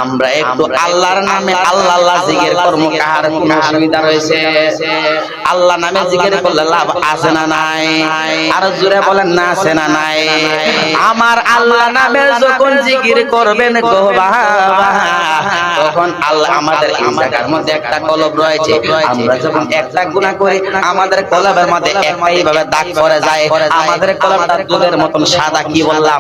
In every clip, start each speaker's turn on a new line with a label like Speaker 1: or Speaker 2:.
Speaker 1: আমরা একটু আল্লাহর নামে আল্লাহ আল্লাহ জিকির করব, কার কোনো অসুবিধা রয়েছে? আল্লাহ নামে জিকির করলে লাভ আছে না নাই? আর জোরে বলেন না আছে না নাই? আমার আল্লাহ নামে যখন জিকির করবেন গো বাবা, তখন আল্লাহ আমাদের এই জায়গার মধ্যে একটা কলব রয়েছে, আমরা যখন একটা গুনাহ করি আমাদের কলবের মধ্যে এইভাবে দাগ পড়ে যায়। আমাদের কলবটা দুধের মতন সাদা। কি বললাম?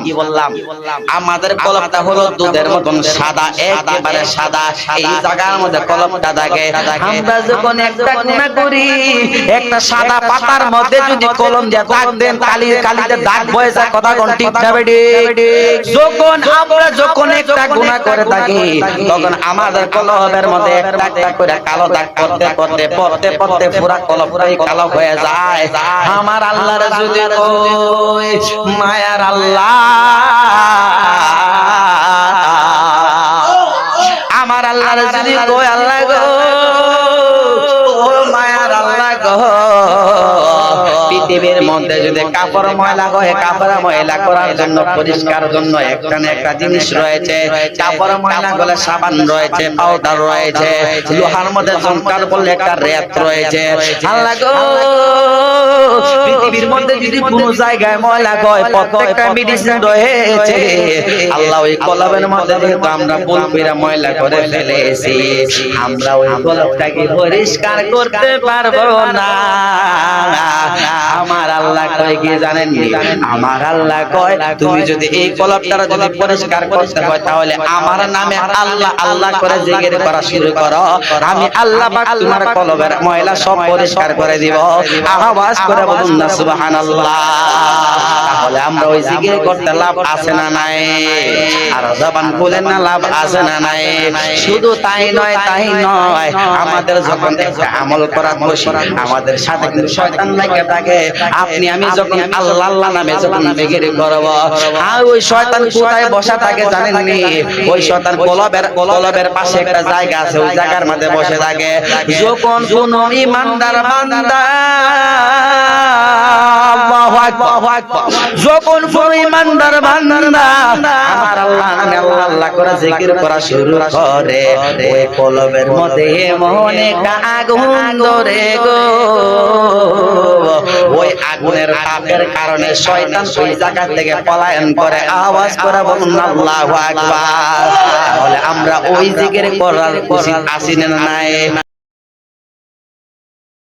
Speaker 1: আমাদের কলবটা হলো দুধের মতন সাদা, একেবারে সাদা। এই জায়গার মধ্যে কলবটা দাগে। আমরা যখন একটা গুনাহ করি, একটা সাদা পাতার মধ্যে যদি কলম দিয়ে দাগ দেন, কালিতে দাগ বয়ে যায়। কথা কোন ঠিক না বেডি? যখন আমরা একটা গুনাহ করে থাকি, তখন আমাদের কলবের মধ্যে একটা একটা করে কালো দাগ পড়তে পুরা কলবটাই কালো হয়ে যায়। আমার আল্লাহর যদি কই মায়ার আল্লাহ, আমার আল্লাহর যদি কই আল্লাহ গো, ও মায়ার আল্লাহ গো, পৃথিবীর মধ্যে যদি কাপড় ময়লা হয়, কাপড় ময়লা করার জন্য পরিষ্কার জন্য একটা না একটা জিনিস রয়েছে। কাপড় ময়লা গলে সাবান রয়েছে, পাউডার রয়েছে, লোহার মধ্যে জংকার বলে একটা রেত রয়েছে। আল্লাহ গো, পৃথিবীর মধ্যে যদি কোনো জায়গায় ময়লা হয়, প্রত্যেকটা মেডিসিন রয়েছে। আল্লাহ ওই কলবের মধ্যে যেহেতু আমরা ভুল করে ময়লা করে ফেলেছি, আমরা ওই কলবটাকে পরিষ্কার করতে পারবো না। আমার আল্লাহ কয় কি জানেন? আমার আল্লাহ কয় তুমি যদি এই কলবটা যদি পরিষ্কার করতে হয়, তাহলে আমার নামে আল্লাহ আল্লাহ করে জিকির করা শুরু করো। আমি আল্লাহ পাক তোমার কলবের ময়লা সব পরিষ্কার করে দিব। আওয়াজ করে বলুন না সুবহানাল্লাহ। তাহলে আমরা ওই জিকির করতে লাভ আছে না নাই? আর জবান খুলেন না, লাভ আছে না নাই? শুধু তাই নয়, আমাদের যখন একটা আমল করার বসি, আমাদের সাথে কিন্তু শয়তান লাগে থাকে। আপনি আমি যখন আল্লাহ আল্লাহ নামে যখন জিকির করব, আর ওই শয়তান কোথায় বসা থাকে জানেন নি? ওই শয়তান কলবের পাশে একটা জায়গা আছে, ওই জায়গার মধ্যে বসে থাকে। যখন কোন ঈমানদার বান্দা, আল্লাহু আকবার, যখন কোন ঈমানদার বান্দা আমার আল্লাহ নামে আল্লাহ আল্লাহ করে জিকির করা শুরু করে, ওই কলবের মধ্যে এমন একটা আগুন ধরে গো, ওই আগুনের তাপের কারণে শয়তান ওই জায়গা থেকে পলায়ন করে। আওয়াজ করে বলুন আল্লাহু আকবার। তাহলে আমরা ওই জিকির করার উচিত আছি না নাই?